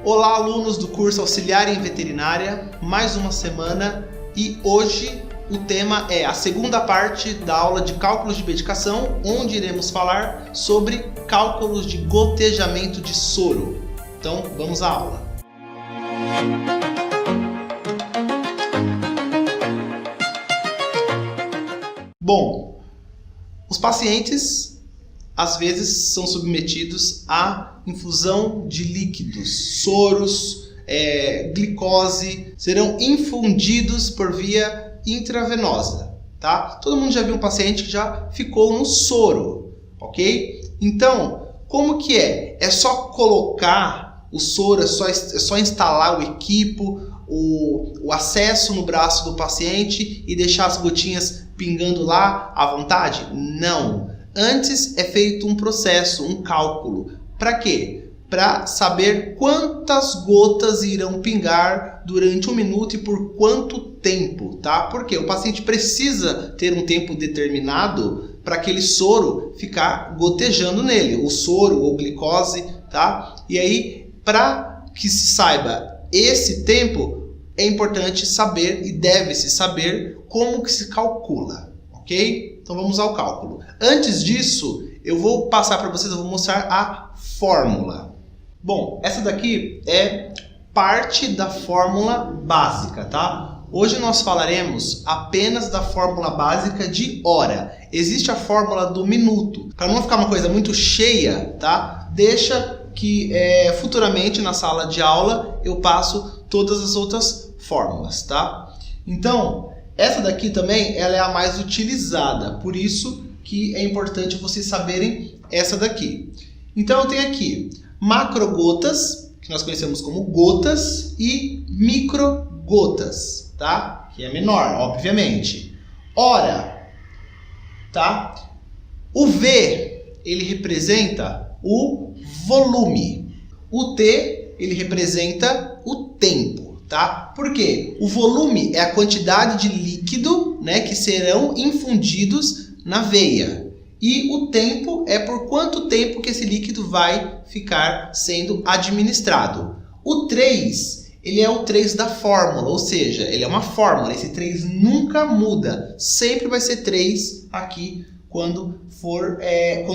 Olá, alunos do curso Auxiliar em Veterinária, mais uma semana e hoje o tema é a segunda parte da aula de cálculos de medicação, onde iremos falar sobre cálculos de gotejamento de soro. Então, vamos à aula. Bom, os pacientes às vezes são submetidos à infusão de líquidos, soros, glicose, serão infundidos por via intravenosa, tá? Todo mundo já viu um paciente que já ficou no soro, ok? Então, como que é? É só colocar o soro, é só instalar o equipo, o acesso no braço do paciente e deixar as gotinhas pingando lá à vontade? Não. Antes é feito um processo, um cálculo. Para quê? Para saber quantas gotas irão pingar durante 1 minuto e por quanto tempo, tá? Porque o paciente precisa ter um tempo determinado para aquele soro ficar gotejando nele, o soro ou glicose, tá? E aí, para que se saiba esse tempo, é importante saber e deve-se saber como que se calcula, ok? Então vamos ao cálculo. Antes disso, eu vou passar para vocês, eu vou mostrar a fórmula. Bom, essa daqui é parte da fórmula básica, tá? Hoje nós falaremos apenas da fórmula básica de hora. Existe a fórmula do minuto. Para não ficar uma coisa muito cheia, tá? Deixa que futuramente na sala de aula eu passo todas as outras fórmulas, tá? Então, essa daqui também ela é a mais utilizada, por isso que é importante vocês saberem essa daqui. Então eu tenho aqui macrogotas, que nós conhecemos como gotas, e microgotas, tá? Que é menor, obviamente. Hora, tá? O V, ele representa o volume. O T, ele representa o tempo. Tá? Por quê? O volume é a quantidade de líquido, né, que serão infundidos na veia. E o tempo é por quanto tempo que esse líquido vai ficar sendo administrado. O 3, ele é o 3 da fórmula, ou seja, ele é uma fórmula. Esse 3 nunca muda. Sempre vai ser 3 aqui quando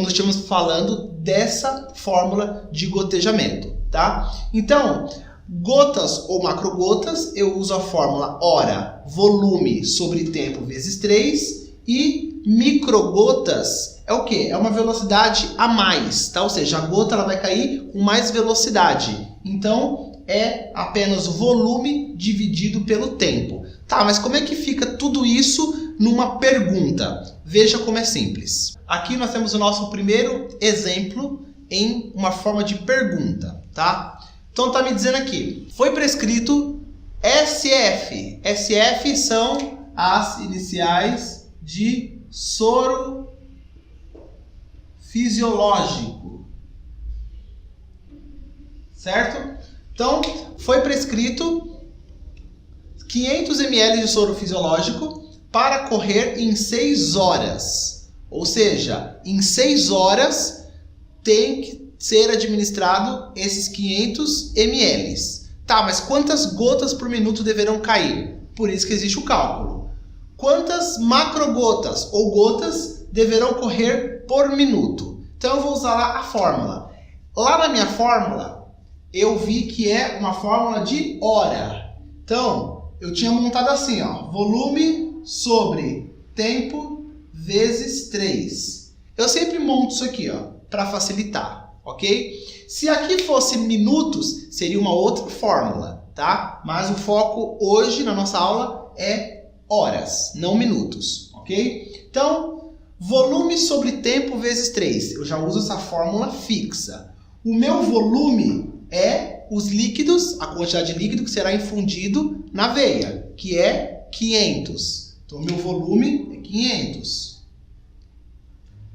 estivermos falando dessa fórmula de gotejamento. Tá? Então, gotas ou macrogotas, eu uso a fórmula hora, volume sobre tempo vezes 3. E microgotas é o quê? É uma velocidade a mais, tá? Ou seja, a gota ela vai cair com mais velocidade. Então, é apenas o volume dividido pelo tempo. Tá, mas como é que fica tudo isso numa pergunta? Veja como é simples. Aqui nós temos o nosso primeiro exemplo em uma forma de pergunta, tá? Então está me dizendo aqui, foi prescrito SF. SF são as iniciais de soro fisiológico. Certo? Então, foi prescrito 500 ml de soro fisiológico para correr em 6 horas. Ou seja, em 6 horas tem que ser administrado esses 500 ml. Tá, mas quantas gotas por minuto deverão cair? Por isso que existe o cálculo. Quantas macrogotas ou gotas deverão correr por minuto? Então eu vou usar lá a fórmula. Lá na minha fórmula, eu vi que é uma fórmula de hora. Então, eu tinha montado assim, ó, volume sobre tempo vezes 3. Eu sempre monto isso aqui, ó, para facilitar. Ok? Se aqui fosse minutos, seria uma outra fórmula, tá? Mas o foco hoje na nossa aula é horas, não minutos, ok? Então, volume sobre tempo vezes 3. Eu já uso essa fórmula fixa. O meu volume é os líquidos, a quantidade de líquido que será infundido na veia, que é 500. Então, o meu volume é 500.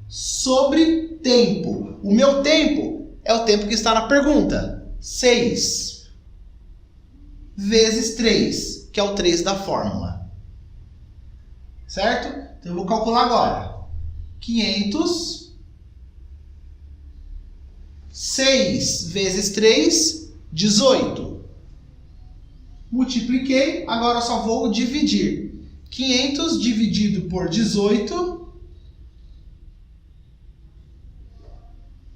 Sobre tempo. O meu tempo é o tempo que está na pergunta. 6 vezes 3, que é o 3 da fórmula. Certo? Então eu vou calcular agora. 500. 6 vezes 3, 18. Multipliquei, agora eu só vou dividir. 500 dividido por 18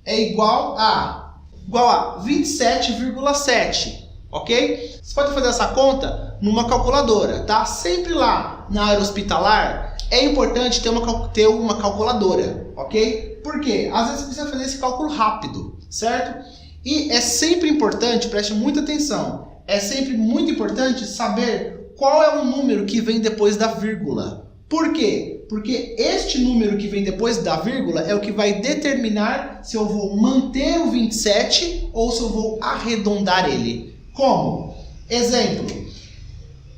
é igual a 27,7, ok? Você pode fazer essa conta numa calculadora, tá? Sempre lá na área hospitalar é importante ter uma calculadora, ok? Por quê? Às vezes você precisa fazer esse cálculo rápido, certo? E é sempre importante, preste muita atenção, é sempre muito importante saber qual é o número que vem depois da vírgula. Por quê? Porque este número que vem depois da vírgula é o que vai determinar se eu vou manter o 27 ou se eu vou arredondar ele. Como? Exemplo,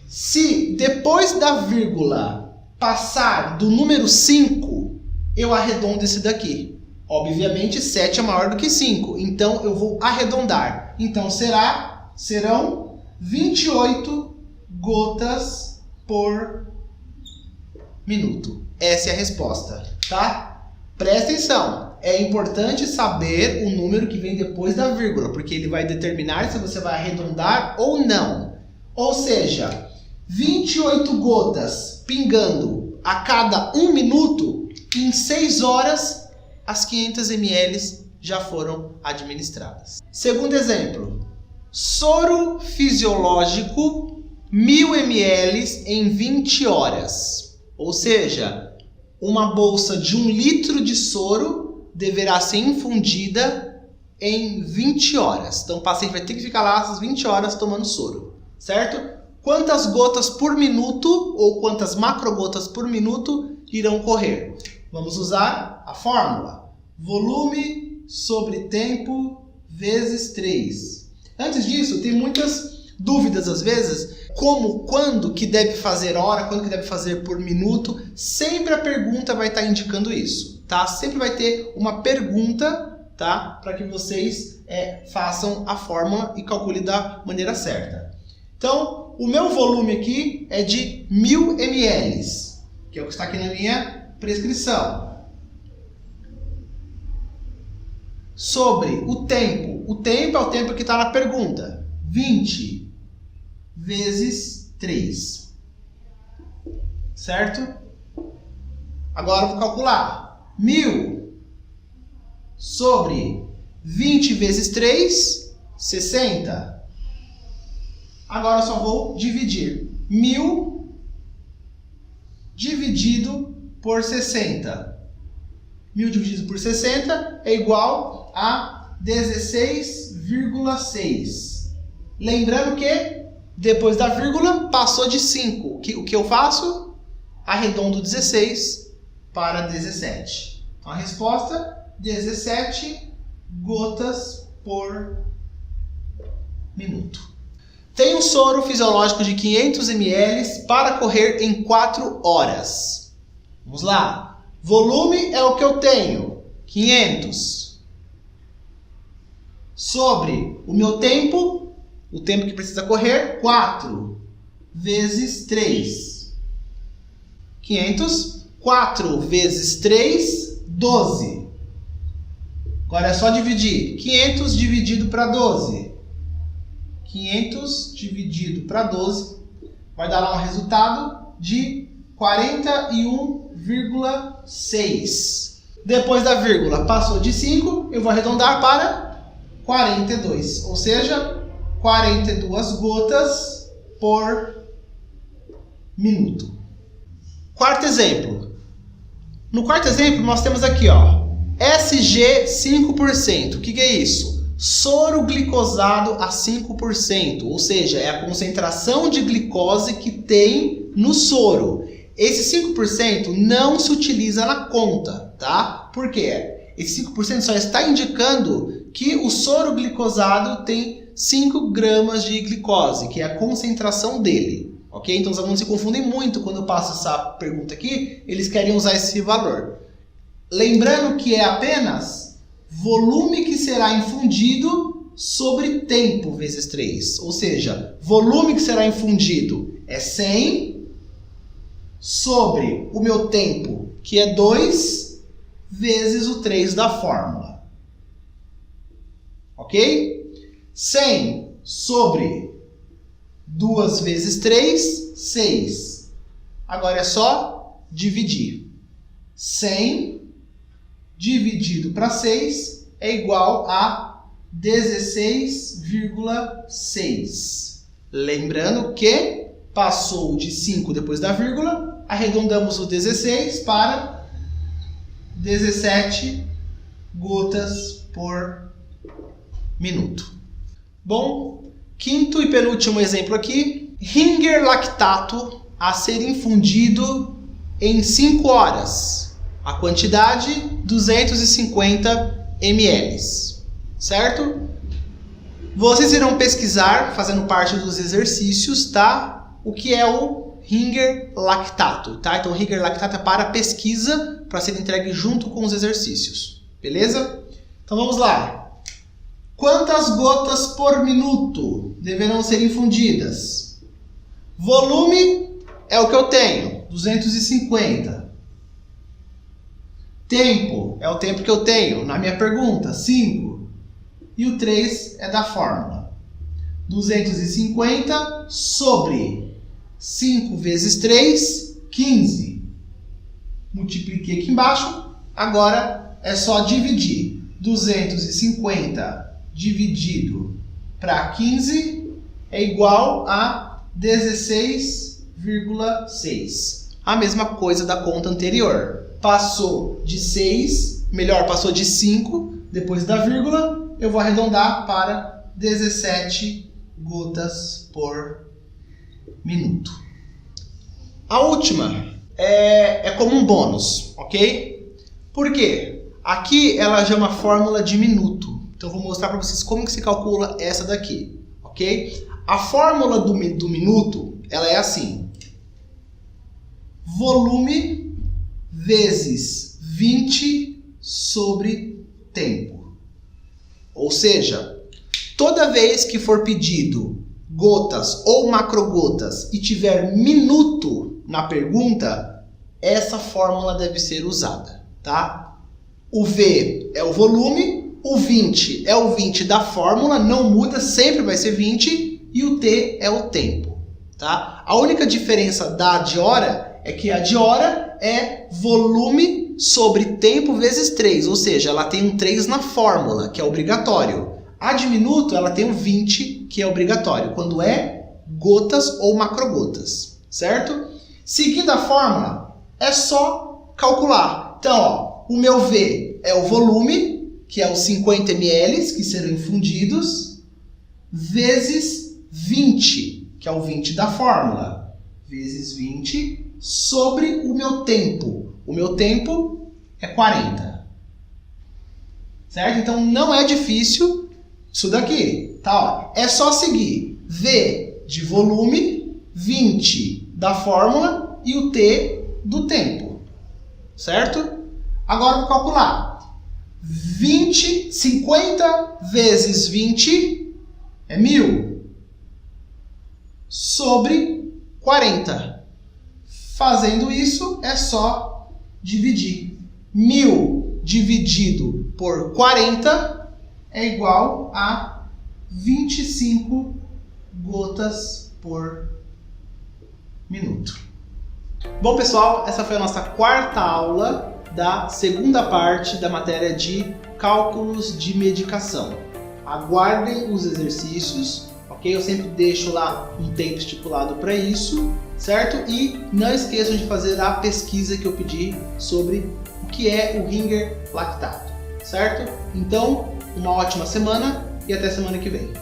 se depois da vírgula passar do número 5, eu arredondo esse daqui. Obviamente 7 é maior do que 5, então eu vou arredondar. Então serão 28 gotas por minuto. Essa é a resposta, tá? Presta atenção. É importante saber o número que vem depois da vírgula, porque ele vai determinar se você vai arredondar ou não. Ou seja, 28 gotas pingando a cada 1 minuto, em 6 horas, as 500 ml já foram administradas. Segundo exemplo, soro fisiológico 1000 ml em 20 horas. Ou seja, uma bolsa de 1 litro de soro deverá ser infundida em 20 horas. Então o paciente vai ter que ficar lá essas 20 horas tomando soro, certo? Quantas gotas por minuto ou quantas macrogotas por minuto irão correr? Vamos usar a fórmula. Volume sobre tempo vezes 3. Antes disso, tem muitas dúvidas às vezes, como, quando que deve fazer hora, quando que deve fazer por minuto. Sempre a pergunta vai estar indicando isso, tá? Sempre vai ter uma pergunta, tá? Para que vocês façam a fórmula e calculem da maneira certa. Então, o meu volume aqui é de 1000 ml, que é o que está aqui na minha prescrição. Sobre o tempo. O tempo é o tempo que está na pergunta. 20 vezes 3. Certo? Agora eu vou calcular. 1000 sobre 20 vezes 3, 60. Agora eu só vou dividir. 1000 dividido por 60. 1000 dividido por 60 é igual a 16,6. Lembrando que depois da vírgula passou de 5. O que eu faço? Arredondo 16 para 17. Então a resposta, 17 gotas por minuto. Tem um soro fisiológico de 500 ml para correr em 4 horas. Vamos lá. Volume é o que eu tenho, 500. Sobre o meu tempo, o tempo que precisa correr, 4 vezes 3. 500, 4 vezes 3, 12. Agora é só dividir. 500 dividido para 12. 500 dividido para 12 vai dar lá um resultado de 41,6. Depois da vírgula passou de 5, eu vou arredondar para 42. Ou seja, 42 gotas por minuto. Quarto exemplo. No quarto exemplo nós temos aqui, ó, SG 5%. O que é isso? Soro glicosado a 5%, ou seja, é a concentração de glicose que tem no soro. Esse 5% não se utiliza na conta, tá? Por quê? Esse 5% só está indicando que o soro glicosado tem 5 gramas de glicose, que é a concentração dele, ok? Então os alunos se confundem muito quando eu passo essa pergunta aqui, eles querem usar esse valor. Lembrando que é apenas volume que será infundido sobre tempo vezes 3. Ou seja, volume que será infundido é 100 sobre o meu tempo, que é 2, vezes o 3 da fórmula. Ok? 100 sobre 2 vezes 3, 6. Agora é só dividir. 100 dividido para 6 é igual a 16,6. Lembrando que passou de 5 depois da vírgula, arredondamos o 16 para 17 gotas por minuto. Bom, quinto e penúltimo exemplo aqui. Ringer lactato a ser infundido em 5 horas. A quantidade 250 ml. Certo? Vocês irão pesquisar, fazendo parte dos exercícios, tá? O que é o Ringer lactato, tá? Então, o Ringer lactato é para pesquisa, para ser entregue junto com os exercícios. Beleza? Então, vamos lá. Quantas gotas por minuto deverão ser infundidas? Volume é o que eu tenho, 250. Tempo é o tempo que eu tenho, na minha pergunta, 5. E o 3 é da fórmula. 250 sobre 5 vezes 3, 15. Multipliquei aqui embaixo. Agora é só dividir. 250 dividido para 15 é igual a 16,6. A mesma coisa da conta anterior. Passou de 6, passou de 5 depois da vírgula. Eu vou arredondar para 17 gotas por minuto. A última é como um bônus, ok? Por quê? Aqui ela já é uma fórmula de minuto. Então eu vou mostrar para vocês como que se calcula essa daqui, ok? A fórmula do minuto, ela é assim. Volume vezes 20 sobre tempo. Ou seja, toda vez que for pedido gotas ou macrogotas e tiver minuto na pergunta, essa fórmula deve ser usada, tá? O V é o volume, o 20 é o 20 da fórmula, não muda, sempre vai ser 20, e o T é o tempo, tá? A única diferença da de hora é que a de hora é volume sobre tempo vezes 3, ou seja, ela tem um 3 na fórmula, que é obrigatório. A de minuto, ela tem um 20, que é obrigatório, quando é gotas ou macrogotas, certo? Seguindo a fórmula, é só calcular. Então, ó, o meu V é o volume, que é os 50 ml, que serão infundidos, vezes 20, que é o 20 da fórmula, vezes 20, sobre o meu tempo. O meu tempo é 40. Certo? Então não é difícil isso daqui. Tá? Ó, é só seguir V de volume, 20 da fórmula e o T do tempo. Certo? Agora vou calcular. 50 vezes 20 é 1000. Sobre 40. Fazendo isso, é só dividir. 1000 dividido por 40 é igual a 25 gotas por minuto. Bom, pessoal, essa foi a nossa quarta aula da segunda parte da matéria de cálculos de medicação. Aguardem os exercícios, ok? Eu sempre deixo lá um tempo estipulado para isso, certo? E não esqueçam de fazer a pesquisa que eu pedi sobre o que é o Ringer lactato, certo? Então, uma ótima semana e até semana que vem.